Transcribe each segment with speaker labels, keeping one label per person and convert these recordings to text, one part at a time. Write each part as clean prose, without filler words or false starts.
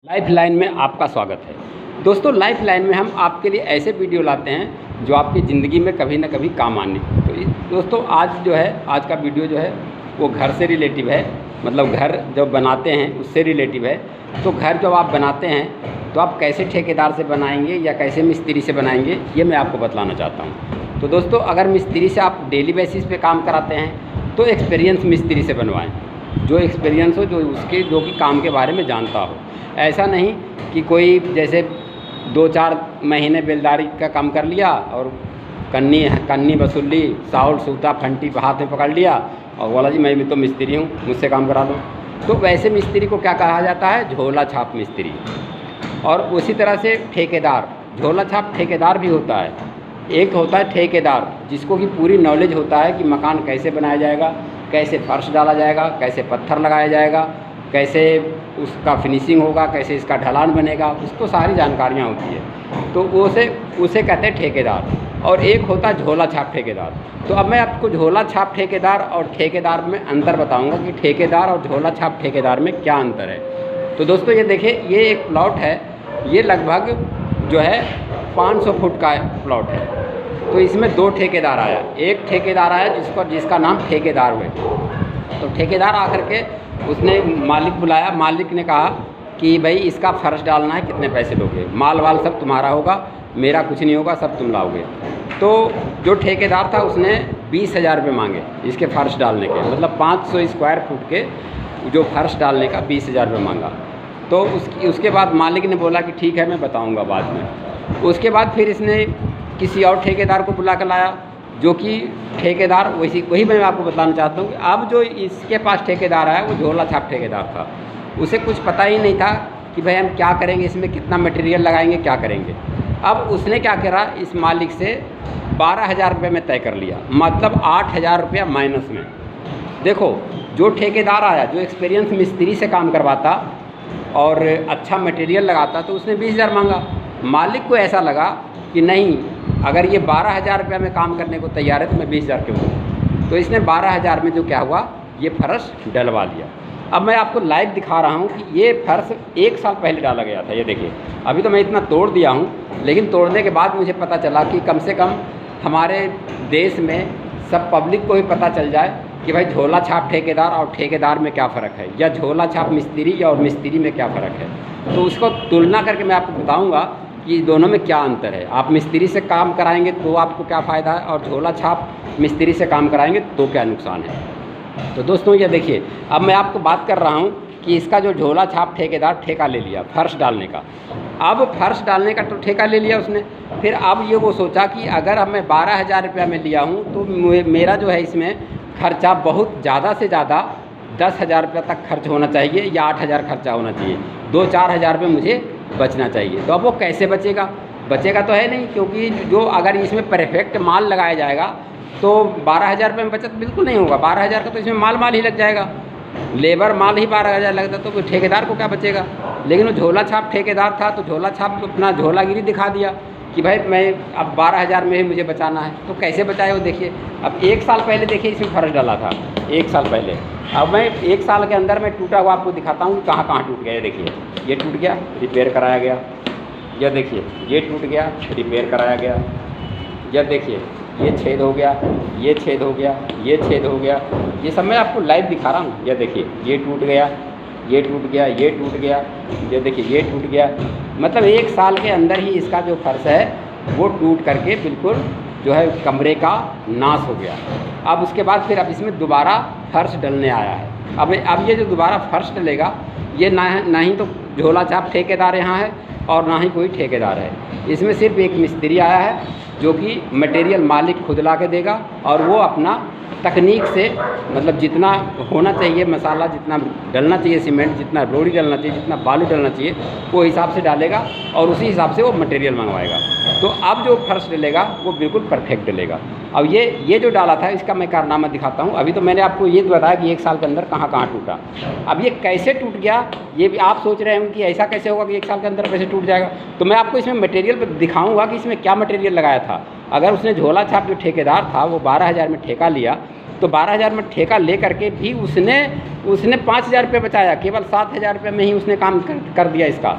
Speaker 1: Life line में आपका स्वागत है। दोस्तों, लाइफ लाइन में हम आपके लिए ऐसे वीडियो लाते हैं जो आपकी ज़िंदगी में कभी ना कभी काम आने। तो दोस्तों, आज का वीडियो जो है वो घर से रिलेटिव है। मतलब घर जब बनाते हैं उससे रिलेटिव है। तो घर जब आप बनाते हैं तो आप कैसे ठेकेदार से बनाएंगे या कैसे मिस्त्री से बनाएंगे, ये मैं आपको बतलाना चाहता हूँ। तो दोस्तों, अगर मिस्त्री से आप डेली बेसिस पे काम कराते हैं तो एक्सपीरियंस मिस्त्री से बनवाएं, जो एक्सपीरियंस हो, जो कि काम के बारे में जानता हो। ऐसा नहीं कि कोई जैसे 2-4 महीने बेलदारी का काम कर लिया और कन्नी वसूल ली, साउट सूता फंटी हाथ में पकड़ लिया और बोला जी मैं भी तो मिस्त्री हूँ, मुझसे काम करा लो। तो वैसे मिस्त्री को क्या कहा जाता है? झोला छाप मिस्त्री। और उसी तरह से ठेकेदार, झोला छाप ठेकेदार भी होता है। एक होता है ठेकेदार जिसको कि पूरी नॉलेज होता है कि मकान कैसे बनाया जाएगा, कैसे फर्श डाला जाएगा, कैसे पत्थर लगाया जाएगा, कैसे उसका फिनिशिंग होगा, कैसे इसका ढलान बनेगा, उसको सारी जानकारियाँ होती है। तो उसे कहते हैं ठेकेदार। और एक होता है झोला छाप ठेकेदार। तो अब मैं आपको झोला छाप ठेकेदार और ठेकेदार में अंतर बताऊंगा कि ठेकेदार और झोला छाप ठेकेदार में क्या अंतर है। तो दोस्तों, ये देखिए, ये एक प्लॉट है। ये लगभग जो है 500 फुट का प्लॉट है। तो इसमें 2 ठेकेदार आया। एक ठेकेदार आया जिसका नाम ठेकेदार हुए। तो ठेकेदार आकर के उसने मालिक बुलाया। मालिक ने कहा कि भाई इसका फर्श डालना है, कितने पैसे लोगे? माल वाल सब तुम्हारा होगा, मेरा कुछ नहीं होगा, सब तुम लाओगे। तो जो ठेकेदार था उसने 20,000 रुपये मांगे इसके फर्श डालने के। मतलब 500 स्क्वायर फुट के जो फर्श डालने का 20,000 रुपये मांगा। तो उसके बाद मालिक ने बोला कि ठीक है, मैं बताऊँगा बाद में। उसके बाद फिर इसने किसी और ठेकेदार को बुला कर लाया, जो कि ठेकेदार वही मैं आपको बताना चाहता हूँ कि अब जो इसके पास ठेकेदार आया वो झोला छाप ठेकेदार था। उसे कुछ पता ही नहीं था कि भाई हम क्या करेंगे, इसमें कितना मटेरियल लगाएंगे, क्या करेंगे। अब उसने क्या करा, इस मालिक से 12,000 रुपये में तय कर लिया। मतलब 8,000 रुपया माइनस में। देखो, जो ठेकेदार आया, जो एक्सपीरियंस मिस्त्री से काम करवाता और अच्छा मटेरियल लगाता, तो उसने 20,000 मांगा। मालिक को ऐसा लगा कि नहीं, अगर ये 12,000 रुपये में काम करने को तैयार है तो मैं 20,000 क्यों दूँ। तो इसने 12,000 में जो क्या हुआ, ये फर्श डलवा लिया। अब मैं आपको लाइव दिखा रहा हूँ कि ये फर्श 1 साल पहले डाला गया था। ये देखिए, अभी तो मैं इतना तोड़ दिया हूँ, लेकिन तोड़ने के बाद मुझे पता चला कि कम से कम हमारे देश में सब पब्लिक को भी पता चल जाए कि भाई झोला छाप ठेकेदार और ठेकेदार में क्या फ़र्क है, या झोला छाप मिस्त्री और मिस्त्री में क्या फ़र्क है। तो उसको तुलना करके मैं आपको बताऊँगा कि दोनों में क्या अंतर है। आप मिस्त्री से काम कराएंगे तो आपको क्या फ़ायदा है, और झोला छाप मिस्त्री से काम कराएंगे तो क्या नुकसान है। तो दोस्तों, ये देखिए, अब मैं आपको बात कर रहा हूँ कि इसका जो झोला छाप ठेकेदार ठेका ले लिया फर्श डालने का। अब फर्श डालने का तो ठेका ले लिया उसने। फिर अब ये वो सोचा कि अगर अब मैं 12,000 रुपया में लिया हूँ तो मेरा जो है इसमें खर्चा बहुत ज़्यादा से ज़्यादा 10,000 रुपये तक खर्च होना चाहिए, या 8,000 खर्चा होना चाहिए। 2-4 हज़ार रुपये मुझे बचना चाहिए। तो अब वो कैसे बचेगा? बचेगा तो है नहीं, क्योंकि जो अगर इसमें परफेक्ट माल लगाया जाएगा तो 12,000 रुपये में बचत बिल्कुल नहीं होगा। 12,000 का तो इसमें माल ही लग जाएगा। लेबर माल ही 12,000 लगता, तो ठेकेदार को क्या बचेगा। लेकिन वो झोला छाप ठेकेदार था, तो झोला छाप अपना झोलागिरी दिखा दिया कि भाई मैं अब 12,000 में ही मुझे बचाना है। तो कैसे बचाए वो देखिए। अब 1 साल पहले देखिए इसमें फर्श डाला था, 1 साल पहले। अब मैं 1 साल के अंदर मैं टूटा हुआ आपको दिखाता हूँ कहाँ कहाँ टूट गया। ये देखिए, ये टूट गया, रिपेयर कराया गया। यह देखिए, ये टूट गया, रिपेयर कराया गया। यह देखिए, ये छेद हो गया, ये छेद हो गया, ये छेद हो गया। ये सब मैं आपको लाइव दिखा रहा हूँ। यह देखिए, ये टूट गया, ये टूट गया, ये टूट गया। ये देखिए, ये टूट गया। मतलब 1 साल के अंदर ही इसका जो फर्श है वो टूट करके बिल्कुल जो है कमरे का नाश हो गया। अब उसके बाद फिर अब इसमें दोबारा फर्श डलने आया है। अब ये जो दोबारा फर्श डलेगा, ये ना ही तो झोला छाप ठेकेदार यहाँ है और ना ही कोई ठेकेदार है। इसमें सिर्फ एक मिस्त्री आया है जो कि मटेरियल मालिक खुद ला के देगा, और वो अपना तकनीक से, मतलब जितना होना चाहिए मसाला, जितना डलना चाहिए सीमेंट, जितना रोड़ी डलना चाहिए, जितना बालू डलना चाहिए, वो हिसाब से डालेगा और उसी हिसाब से वो मटेरियल मंगवाएगा। तो अब जो फर्श डलेगा वो बिल्कुल परफेक्ट डलेगा। अब ये जो डाला था इसका मैं कारनामा दिखाता हूँ। अभी तो मैंने आपको ये बताया कि 1 साल के अंदर कहाँ कहाँ टूटा। अब ये कैसे टूट गया, ये भी आप सोच रहे हैं कि ऐसा कैसे होगा कि 1 साल के अंदर कैसे टूट जाएगा। तो मैं आपको इसमें मटेरियल पर दिखाऊंगा कि इसमें क्या मटेरियल लगाया था। अगर उसने झोला छाप जो ठेकेदार था वो 12,000 में ठेका लिया तो 12,000 में ठेका ले करके भी उसने 5,000 रुपये बचाया, केवल 7,000 रुपये में ही उसने काम कर दिया इसका।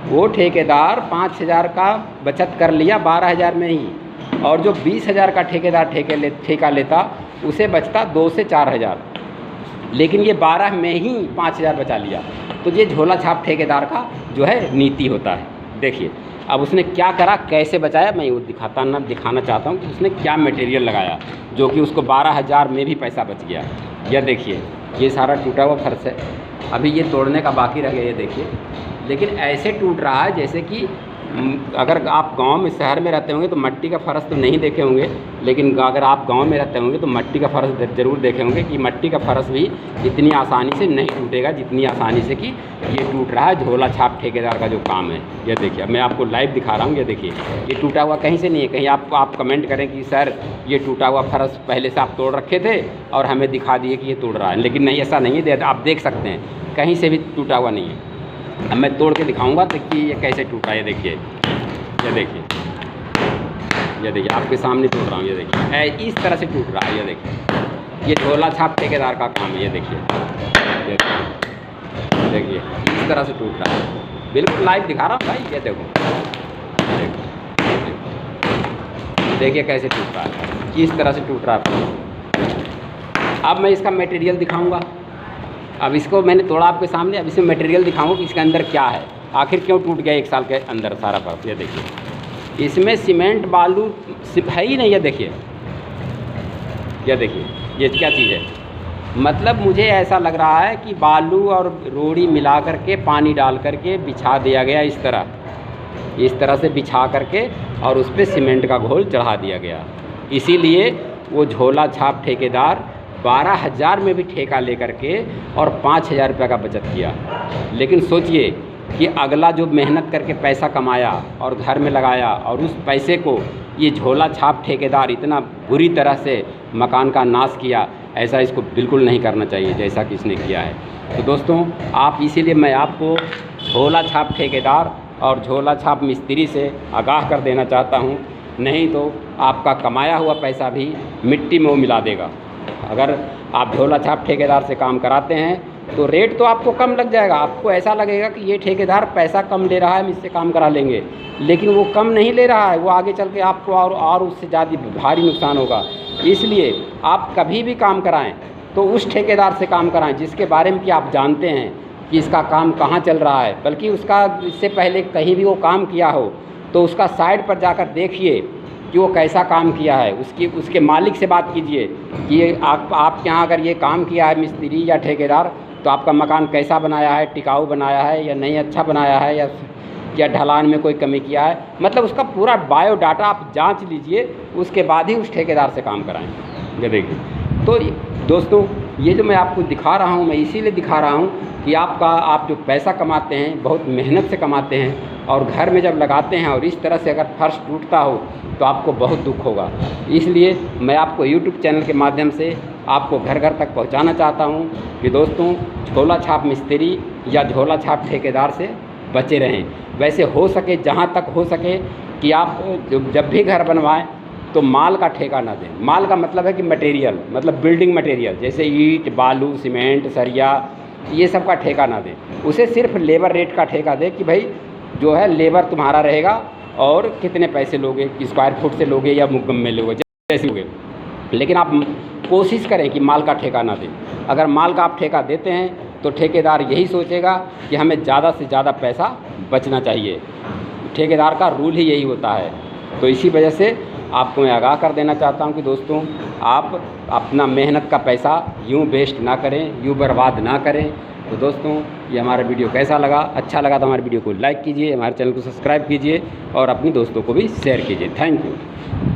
Speaker 1: वो ठेकेदार 5,000 का बचत कर लिया 12,000 में ही, और जो 20,000 का ठेकेदार ठेका लेता उसे बचता 2 से 4,000, लेकिन ये 12 में ही 5,000 बचा लिया। तो ये झोला छाप ठेकेदार का जो है नीति होता है। देखिए अब उसने क्या करा, कैसे बचाया, मैं वो दिखाना चाहता हूँ कि उसने क्या मटेरियल लगाया जो कि उसको 12,000 में भी पैसा बच गया। यह देखिए ये सारा टूटा हुआ फर्श है, अभी ये तोड़ने का बाकी रह गया, ये देखिए। लेकिन ऐसे टूट रहा है जैसे कि अगर आप गांव में शहर में रहते होंगे तो मट्टी का फर्श तो नहीं देखे होंगे, लेकिन अगर आप गांव में रहते होंगे तो मट्टी का फर्श ज़रूर देखे होंगे कि मट्टी का फर्श भी इतनी आसानी से नहीं टूटेगा जितनी आसानी से कि ये टूट रहा है झोला छाप ठेकेदार का जो काम है। ये देखिए मैं आपको लाइव दिखा रहा हूँ, ये देखिए ये टूटा हुआ कहीं से नहीं है। कहीं आप कमेंट करें कि सर ये टूटा हुआ फर्श पहले से आप तोड़ रखे थे और हमें दिखा दिए कि ये टूट रहा है, लेकिन नहीं, ऐसा नहीं है। आप देख सकते हैं कहीं से भी टूटा हुआ नहीं है। अब मैं तोड़ के दिखाऊंगा तो कि ये कैसे टूटा है। ये देखिए, ये देखिए, ये देखिए आपके सामने टूट रहा हूँ। ये देखिए इस तरह से टूट रहा है। ये देखिए ये झोला छाप ठेकेदार का काम है। ये देखिए, देखिए इस तरह से टूट रहा है, बिल्कुल लाइव दिखा रहा हूँ भाई। ये देखो, देखिए कैसे टूट रहा है, किस तरह से टूट रहा है। अब मैं इसका मटेरियल दिखाऊंगा। अब इसको मैंने तोड़ा आपके सामने, अब इसमें मटेरियल दिखाऊंगा कि इसके अंदर क्या है, आखिर क्यों टूट गया 1 साल के अंदर सारा फर्श। ये देखिए इसमें सीमेंट बालू है ही नहीं। ये देखिए, ये देखिए ये क्या चीज़ है। मतलब मुझे ऐसा लग रहा है कि बालू और रोड़ी मिला करके पानी डाल करके बिछा दिया गया, इस तरह से बिछा करके, और उस पर सीमेंट का घोल चढ़ा दिया गया। इसीलिए वो झोला छाप ठेकेदार 12,000 में भी ठेका लेकर के और 5,000 रुपये का बचत किया। लेकिन सोचिए कि अगला जो मेहनत करके पैसा कमाया और घर में लगाया, और उस पैसे को ये झोला छाप ठेकेदार इतना बुरी तरह से मकान का नाश किया, ऐसा इसको बिल्कुल नहीं करना चाहिए जैसा कि इसने किया है। तो दोस्तों इसीलिए मैं आपको झोला छाप ठेकेदार और झोला छाप मिस्त्री से आगाह कर देना चाहता हूँ, नहीं तो आपका कमाया हुआ पैसा भी मिट्टी में वो मिला देगा। अगर आप झोला छाप ठेकेदार से काम कराते हैं तो रेट तो आपको कम लग जाएगा, आपको ऐसा लगेगा कि ये ठेकेदार पैसा कम ले रहा है, हम इससे काम करा लेंगे, लेकिन वो कम नहीं ले रहा है, वो आगे चल के आपको और उससे ज़्यादा भारी नुकसान होगा। इसलिए आप कभी भी काम कराएं तो उस ठेकेदार से काम कराएं जिसके बारे में कि आप जानते हैं कि इसका काम कहाँ चल रहा है, बल्कि उसका इससे पहले कहीं भी वो काम किया हो तो उसका साइड पर जाकर देखिए कि वो कैसा काम किया है। उसके मालिक से बात कीजिए कि आपके यहाँ अगर ये काम किया है मिस्त्री या ठेकेदार तो आपका मकान कैसा बनाया है, टिकाऊ बनाया है या नहीं अच्छा बनाया है, या ढलान में कोई कमी किया है। मतलब उसका पूरा बायोडाटा आप जांच लीजिए, उसके बाद ही उस ठेकेदार से काम कराएं। ये देखिए तो दोस्तों ये जो मैं आपको दिखा रहा हूँ, मैं इसीलिए दिखा रहा हूँ कि आप जो पैसा कमाते हैं बहुत मेहनत से कमाते हैं, और घर में जब लगाते हैं और इस तरह से अगर फर्श टूटता हो तो आपको बहुत दुख होगा। इसलिए मैं आपको YouTube चैनल के माध्यम से आपको घर घर तक पहुंचाना चाहता हूं कि दोस्तों झोला छाप मिस्त्री या झोला छाप ठेकेदार से बचे रहें। वैसे हो सके, जहां तक हो सके कि आप जब भी घर बनवाएं तो माल का ठेका ना दें। माल का मतलब है कि मटेरियल, मतलब बिल्डिंग मटेरियल जैसे ईंट, बालू, सीमेंट, सरिया, ये सब का ठेका ना दें। उसे सिर्फ लेबर रेट का ठेका दें कि भाई जो है लेबर तुम्हारा रहेगा और कितने पैसे लोगे, कि स्क्वायर फुट से लोगे या मुग्गम में लोगे, जैसे लोगे। लेकिन आप कोशिश करें कि माल का ठेका ना दें। अगर माल का आप ठेका देते हैं तो ठेकेदार यही सोचेगा कि हमें ज़्यादा से ज़्यादा पैसा बचना चाहिए। ठेकेदार का रूल ही यही होता है। तो इसी वजह से आपको मैं आगाह कर देना चाहता हूं कि दोस्तों आप अपना मेहनत का पैसा यूं वेस्ट ना करें, यूं बर्बाद ना करें। तो दोस्तों ये हमारा वीडियो कैसा लगा, अच्छा लगा तो हमारे वीडियो को लाइक कीजिए, हमारे चैनल को सब्सक्राइब कीजिए और अपने दोस्तों को भी शेयर कीजिए। Thank you.